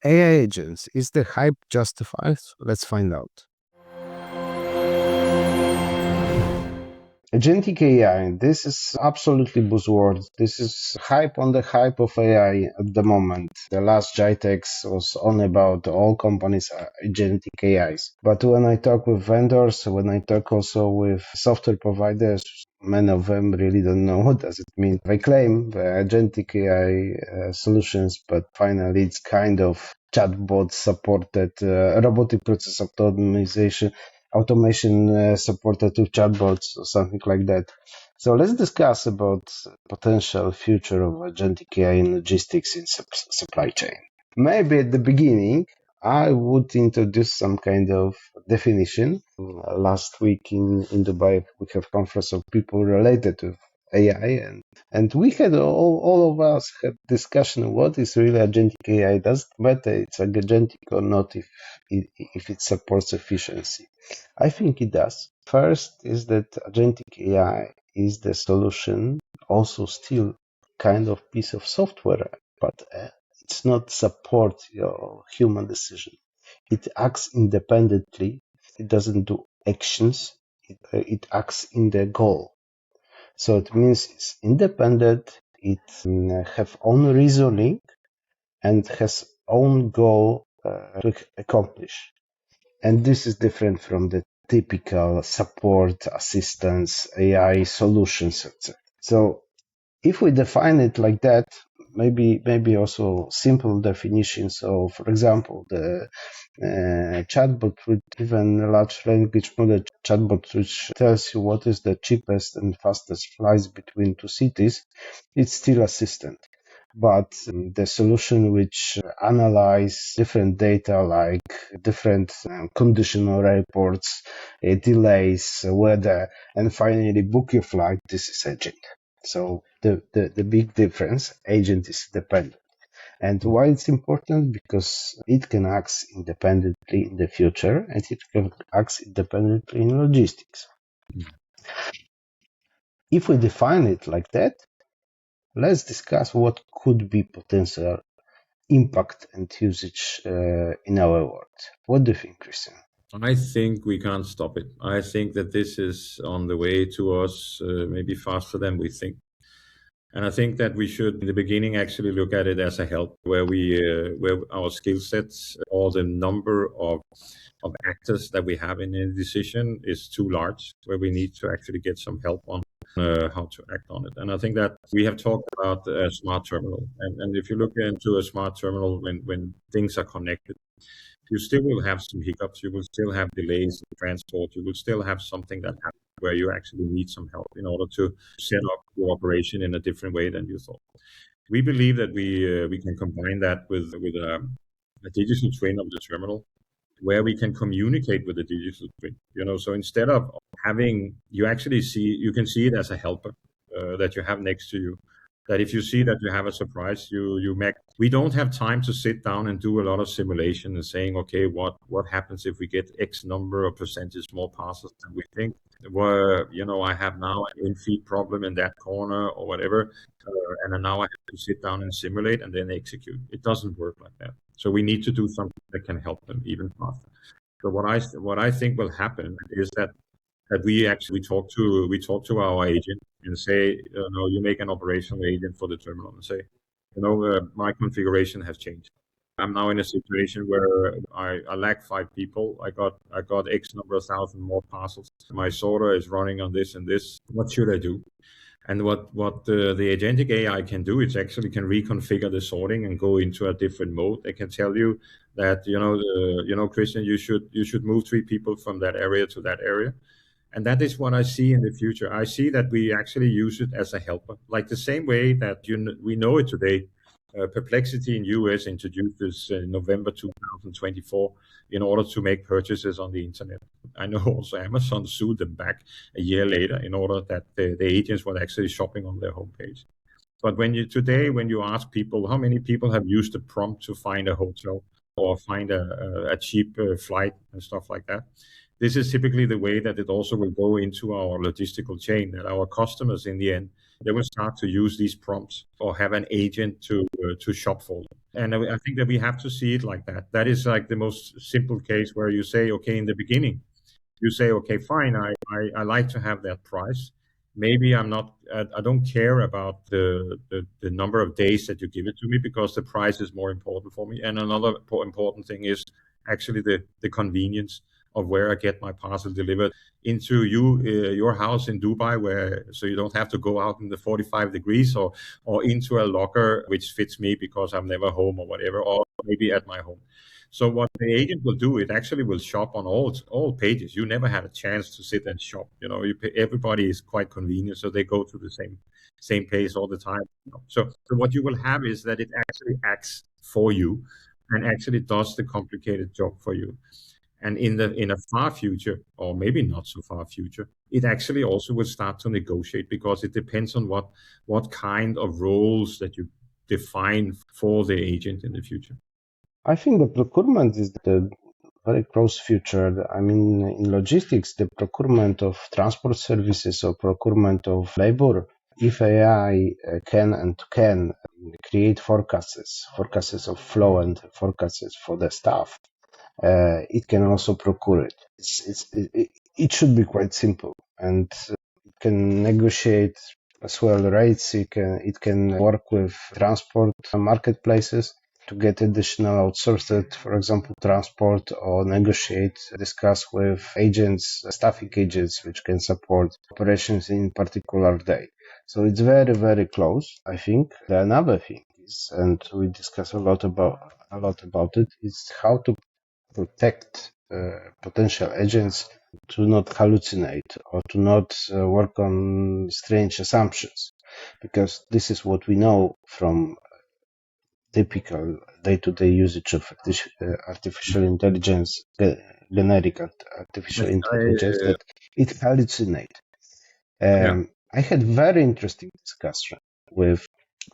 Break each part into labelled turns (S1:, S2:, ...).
S1: AI agents, is the hype justified? Let's find out. Agentic AI, this is absolutely buzzword. This is hype on the hype of AI at the moment. The last GITEX was on about all companies are agentic AIs. But when I talk with vendors, when I talk also with software providers, many of them really don't know what does it mean. They claim the agentic AI solutions, but finally it's kind of chatbot supported robotic process automation supported with chatbots or something like that. So let's discuss about potential future of agentic AI in logistics in supply chain. Maybe at the beginning, I would introduce some kind of definition. Last week in Dubai, we have conference of people related to AI, and we had all of us had discussion what is really agentic AI. Doesn't matter it's agentic or not if it supports efficiency. I think it does. First is that agentic AI is the solution, also still kind of piece of software, but it's not support your human decision. It acts independently. It doesn't do actions. It acts in the goal. So it means it's independent. It have own reasoning and has own goal to accomplish. And this is different from the typical support, assistance, AI solutions, etc. So if we define it like that, maybe also simple definitions of, for example, the chatbot with even large language model chatbot, which tells you what is the cheapest and fastest flights between two cities, it's still assistant. But the solution which analyze different data like different conditional reports, delays, weather, and finally book your flight, this is agent. So the big difference, agent is dependent. And why it's important? Because it can act independently in the future and it can act independently in logistics. If we define it like that, let's discuss what could be potential impact and usage in our world. What do you think, Christian?
S2: I think we can't stop it. I think that this is on the way to us, maybe faster than we think. And I think that we should, in the beginning, actually look at it as a help, where where our skill sets or the number of actors that we have in a decision is too large, where we need to actually get some help on how to act on it. And I think that we have talked about a smart terminal, and if you look into a smart terminal, when things are connected, you still will have some hiccups, you will still have delays in transport, you will still have something that happens where you actually need some help in order to set up your operation in a different way than you thought. We believe that we can combine that with a digital twin of the terminal, where we can communicate with the digital twin. So instead of having, you can see it as a helper that you have next to you. That if you see that you have a surprise, we don't have time to sit down and do a lot of simulation and saying, okay, what happens if we get X number of percentage more parcels than we think? I have now an in-feed problem in that corner or whatever, and now I have to sit down and simulate and then execute. It doesn't work like that. So we need to do something that can help them even faster. So what I think will happen is that we talk to our agent and say, you make an operational agent for the terminal and say, my configuration has changed. I'm now in a situation where I lack 5 people. I got X number of thousand more parcels. My sorter is running on this and this. What should I do? And what the agentic AI can do, it actually can reconfigure the sorting and go into a different mode. They can tell you that, Christian, you should move 3 people from that area to that area. And that is what I see in the future. I see that we actually use it as a helper, like the same way that we know it today. Perplexity in US introduced this in November 2024 in order to make purchases on the internet. I know also Amazon sued them back a year later in order that the agents were actually shopping on their homepage. But when you ask people, how many people have used the prompt to find a hotel or find a cheap flight and stuff like that? This is typically the way that it also will go into our logistical chain, that our customers in the end, they will start to use these prompts or have an agent to shop for them. And I think that we have to see it like that. That is like the most simple case where you say, okay, in the beginning, you say, okay, fine, I like to have that price. Maybe I'm not, I don't care about the number of days that you give it to me, because the price is more important for me. And another important thing is actually the convenience of where I get my parcel delivered into your house in Dubai, where so you don't have to go out in the 45 degrees, or into a locker which fits me because I'm never home or whatever, or maybe at my home. So what the agent will do, it actually will shop on all pages. You never had a chance to sit and shop. Everybody is quite convenient, so they go to the same page all the time. So what you will have is that it actually acts for you, and actually does the complicated job for you. And in a far future, or maybe not so far future, it actually also will start to negotiate, because it depends on what kind of roles that you define for the agent in the future.
S1: I think the procurement is the very close future. I mean, in logistics, the procurement of transport services or procurement of labor, if AI can create forecasts of flow and forecasts for the staff, it can also procure it. It should be quite simple, and it can negotiate as well rates. It can work with transport marketplaces to get additional outsourced, for example, transport, or negotiate, discuss with agents, staffing agents, which can support operations in particular day. So it's very, very close, I think. Another thing is, and we discuss a lot about it, is how to protect potential agents to not hallucinate or to not work on strange assumptions, because this is what we know from typical day-to-day usage of artificial intelligence, generic artificial intelligence, that it hallucinates.
S2: Yeah.
S1: I had very interesting discussion with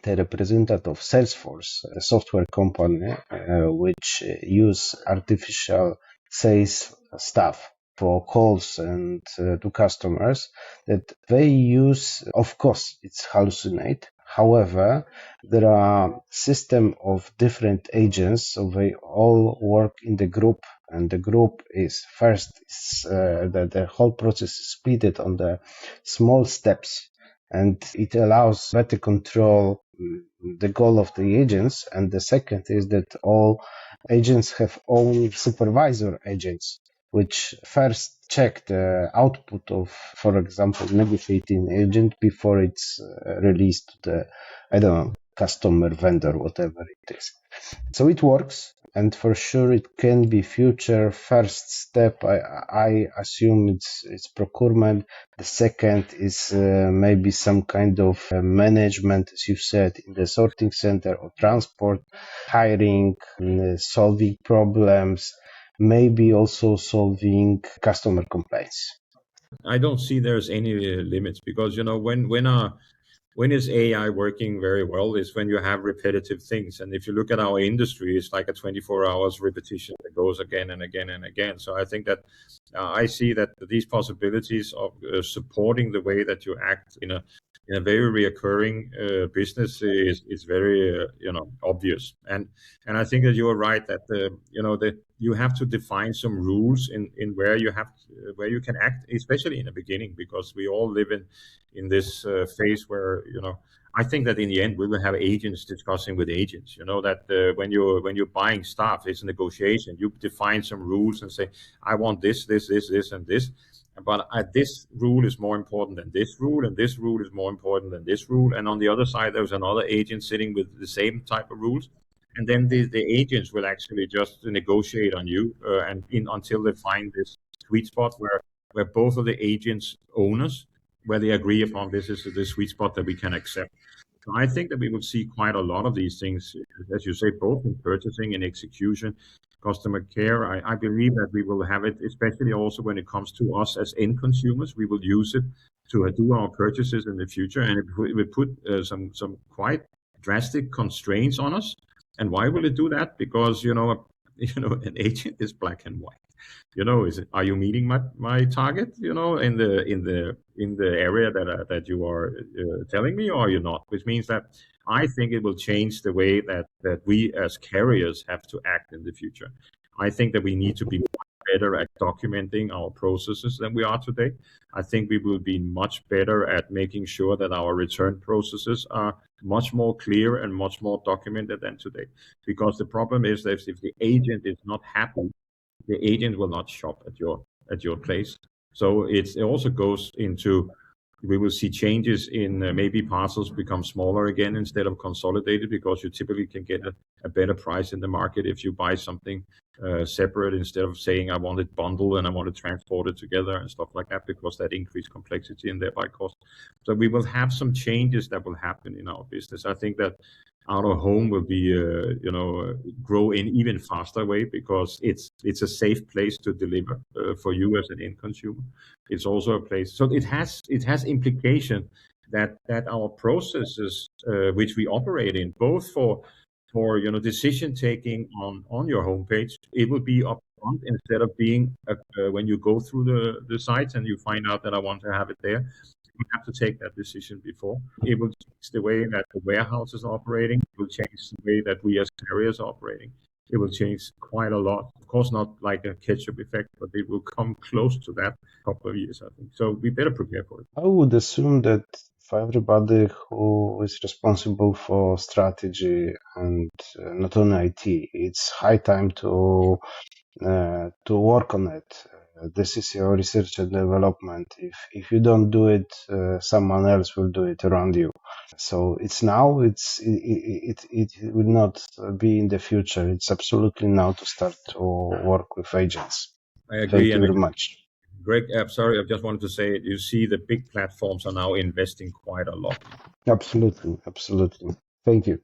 S1: the representative of Salesforce, a software company which use artificial sales staff for calls and to customers, that they use. Of course, it's hallucinate. However, there are system of different agents, so they all work in the group, and the group is first is the whole process is split on the small steps, and it allows better control the goal of the agents. And the second is that all agents have own supervisor agents, which first check the output of, for example, negotiating agent before it's released to the, I don't know, customer, vendor, whatever it is. So it works, and for sure it can be future. First step, I assume it's procurement. The second is maybe some kind of management, as you said, in the sorting center or transport, hiring, solving problems, maybe also solving customer complaints.
S2: I don't see there's any limits, because when is AI working very well is when you have repetitive things. And if you look at our industry, it's like a 24 hours repetition that goes again and again and again. So I think that I see that these possibilities of supporting the way that you act in a very reoccurring business is very obvious. And I think that you are right that that you have to define some rules in where where you can act, especially in the beginning, because we all live in this phase where I think that in the end we will have agents discussing with agents. That when you're buying stuff, it's a negotiation. You define some rules and say, I want this, and this. But this rule is more important than this rule, and this rule is more important than this rule. And on the other side, there's another agent sitting with the same type of rules. And then the agents will actually just negotiate on you until they find this sweet spot where both of the agents owners, where they agree upon this is the sweet spot that we can accept. So I think that we will see quite a lot of these things, as you say, both in purchasing and execution, customer care. I believe that we will have it, especially also when it comes to us as end consumers. We will use it to do our purchases in the future, and it will put some quite drastic constraints on us. And why will it do that? Because An agent is black and white. Are you meeting my target? In the area that you are telling me, or are you not? Which means that I think it will change the way that we as carriers have to act in the future. I think that we need to be better at documenting our processes than we are today. I think we will be much better at making sure that our return processes are much more clear and much more documented than today. Because the problem is that if the agent is not happy, the agent will not shop at your place. So it also goes into, we will see changes in maybe parcels become smaller again instead of consolidated, because you typically can get a better price in the market if you buy something separate, instead of saying I want it bundled and I want to transport it together and stuff like that, because that increased complexity and thereby cost. So we will have some changes that will happen in our business. I think that out of home will be grow in even faster way, because it's a safe place to deliver for you as an end consumer. It's also a place, so it has implication that our processes which we operate in, both for decision taking on your homepage, it will be upfront instead of being when you go through the sites and you find out that I want to have it there. You have to take that decision before. It will change the way that the warehouse is operating. It will change the way that we as carriers are operating. It will change quite a lot. Of course, not like a catch-up effect, but it will come close to that couple of years, I think. So we better prepare for it.
S1: I would assume that for everybody who is responsible for strategy and not only IT, it's high time to work on it. This is your research and development. If you don't do it, someone else will do it around you. So it's now. It will not be in the future. It's absolutely now to start to work with agents.
S2: I agree.
S1: Thank you very much.
S2: Greg, I'm sorry, I just wanted to say, you see the big platforms are now investing quite a lot.
S1: Absolutely, absolutely. Thank you.